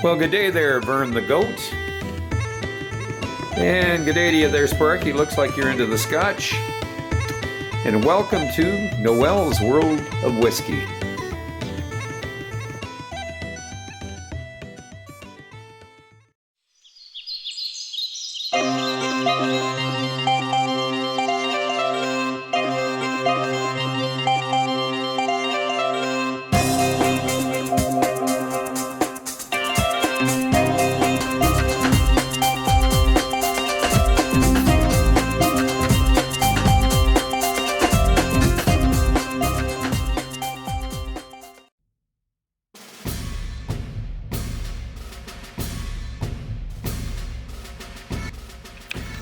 Well, good day there, Vern the Goat. And good day to you there, Sparky. Looks like you're into the Scotch. And welcome to Noel's World of Whiskey.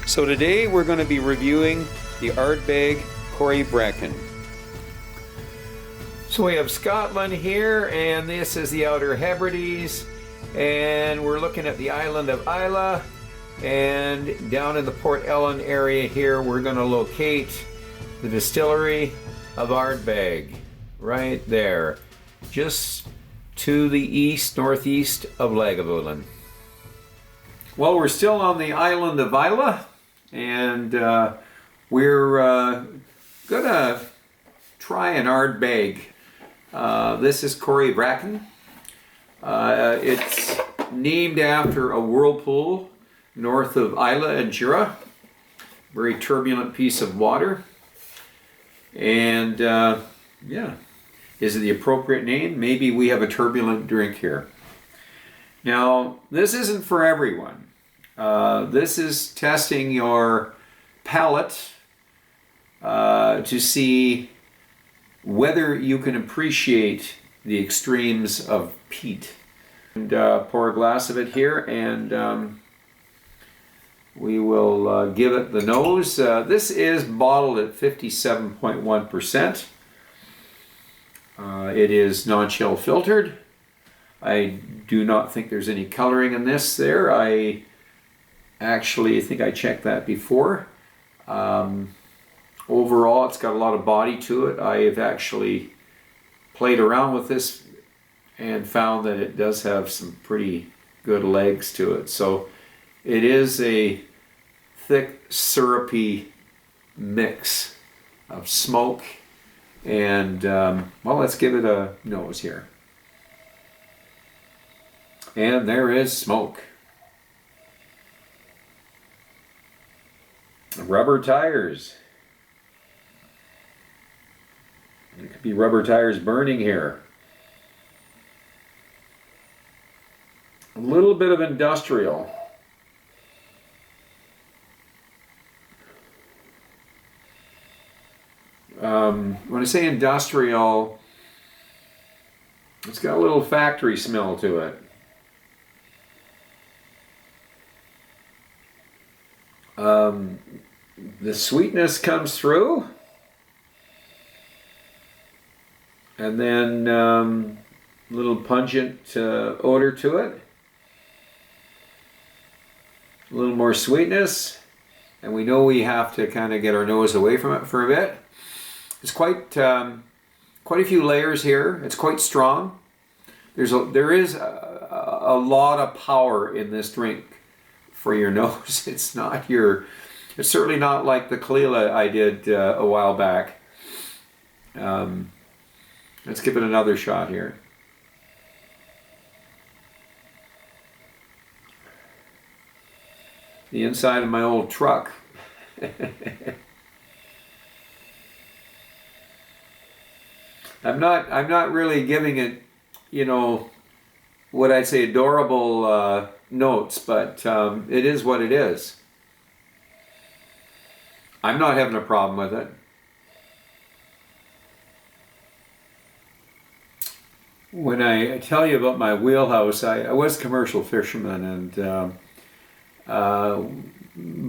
So today we're going to be reviewing the Ardbeg Corryvreckan. So we have Scotland here, and this is the Outer Hebrides, and we're looking at the island of Islay, and down in the Port Ellen area here we're going to locate the distillery of Ardbeg, right there, just to the east, northeast of Lagavulin. Well, we're still on the island of Islay, and we're gonna try an Ardbeg. This is Corryvreckan. It's named after a whirlpool north of Islay and Jura. Very turbulent piece of water. And yeah, is it the appropriate name? Maybe we have a turbulent drink here. Now, this isn't for everyone. This is testing your palate to see whether you can appreciate the extremes of peat. And pour a glass of it here, and we will give it the nose. This is bottled at 57.1%. It is non-chill filtered. I do not think there's any coloring in this there. I think I checked that before. Overall, it's got a lot of body to it. I've actually played around with this and found that it does have some pretty good legs to it. So it is a thick, syrupy mix of smoke and, well, let's give it a nose here. And there is smoke. Rubber tires. It could be rubber tires burning here. A little bit of industrial. When I say industrial, it's got a little factory smell to it. The sweetness comes through, and then a little pungent odor to it, a little more sweetness, and we know we have to kind of get our nose away from it for a bit. It's quite a few layers here. It's quite strong. There is a lot of power in this drink for your nose. It's certainly not like the Kalila I did a while back. Let's give it another shot here. The inside of my old truck. I'm not really giving it, what I'd say adorable notes, but it is what it is. I'm not having a problem with it. When I tell you about my wheelhouse, I was a commercial fisherman, and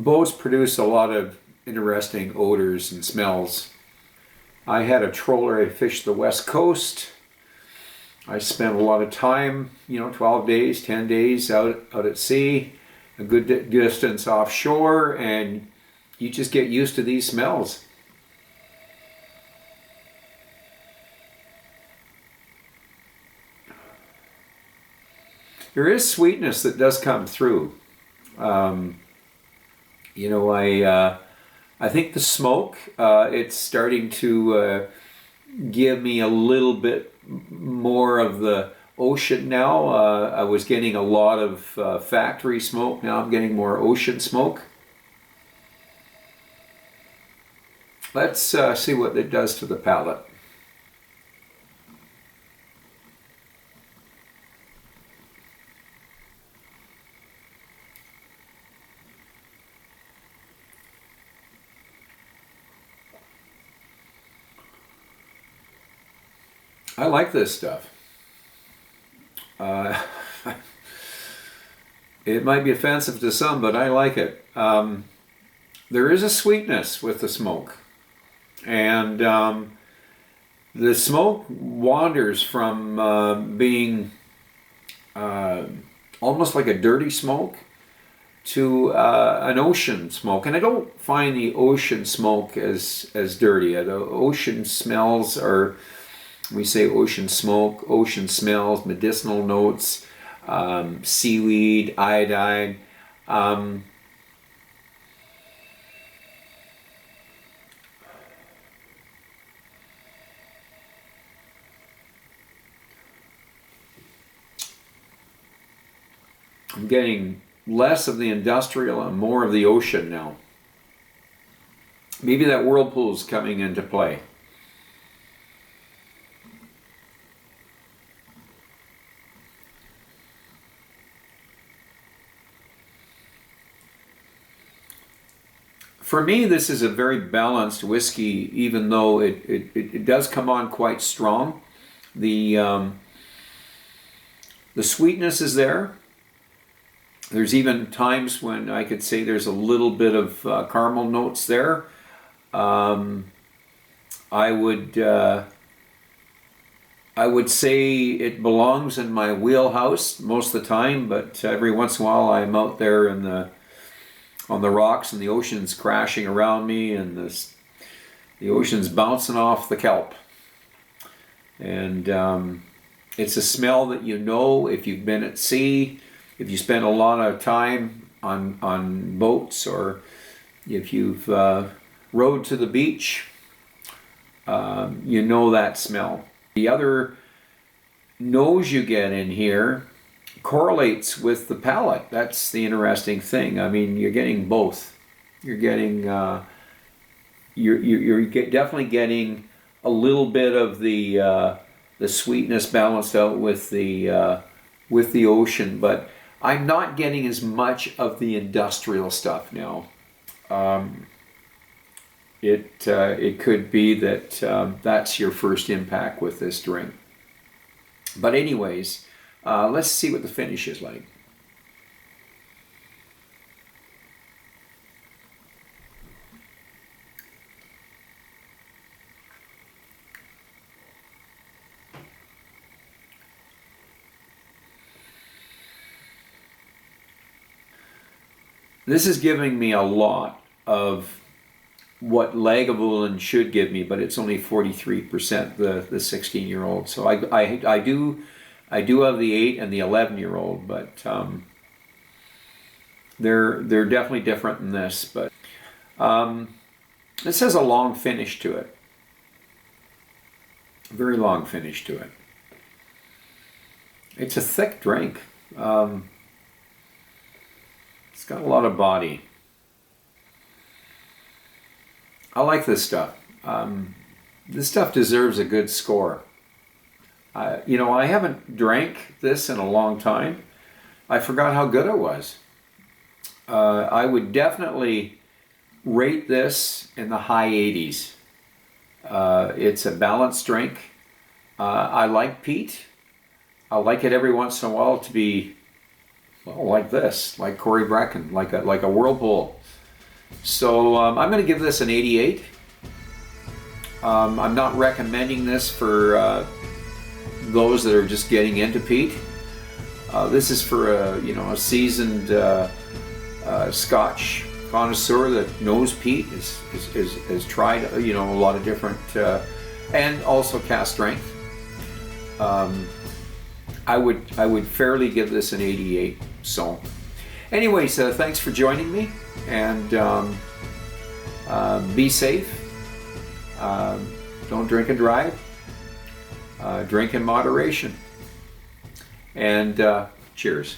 boats produce a lot of interesting odors and smells. I had a trawler. I fished the west coast. I spent a lot of time, 12 days, 10 days out at sea, a good distance offshore, and you just get used to these smells. There is sweetness that does come through. You know, I think the smoke, it's starting to give me a little bit more of the ocean now. I was getting a lot of factory smoke. Now I'm getting more ocean smoke. Let's see what it does to the palate. I like this stuff. It might be offensive to some, but I like it. There is a sweetness with the smoke. And the smoke wanders from being almost like a dirty smoke to an ocean smoke. And I don't find the ocean smoke as dirty. The ocean smells are, we say ocean smoke, ocean smells, medicinal notes, seaweed, iodine. I'm getting less of the industrial and more of the ocean now. Maybe that whirlpool is coming into play. For me, this is a very balanced whiskey, even though it does come on quite strong. The sweetness is there. There's even times when I could say there's a little bit of caramel notes there. I would say it belongs in my wheelhouse most of the time, but every once in a while I'm out there on the rocks and the ocean's crashing around me and the ocean's bouncing off the kelp. And it's a smell that you know if you've been at sea, if you spend a lot of time on boats, or if you've rode to the beach, you know that smell. The other nose you get in here correlates with the palate. That's the interesting thing. I mean, you're getting both. You're getting you're definitely getting a little bit of the sweetness balanced out with the ocean, but I'm not getting as much of the industrial stuff now. It could be that that's your first impact with this drink. But anyways, let's see what the finish is like. This is giving me a lot of what Lagavulin should give me, but it's only 43%, the 16-year-old. So I do have the 8 and the 11-year-old, but they're definitely different than this. But this has a long finish to it, a very long finish to it. It's a thick drink. It's got a lot of body. I like this stuff. This stuff deserves a good score. You know, I haven't drank this in a long time. I forgot how good it was. I would definitely rate this in the high 80s. It's a balanced drink. I like peat. I like it every once in a while to be, well, like this, like Corryvreckan, like a whirlpool. So I'm going to give this an 88. I'm not recommending this for those that are just getting into peat. This is for a seasoned Scotch connoisseur that knows peat, has tried a lot of different and also cask strength. I would fairly give this an 88. So, anyways, thanks for joining me, and be safe. Don't drink and drive. Drink in moderation. And cheers.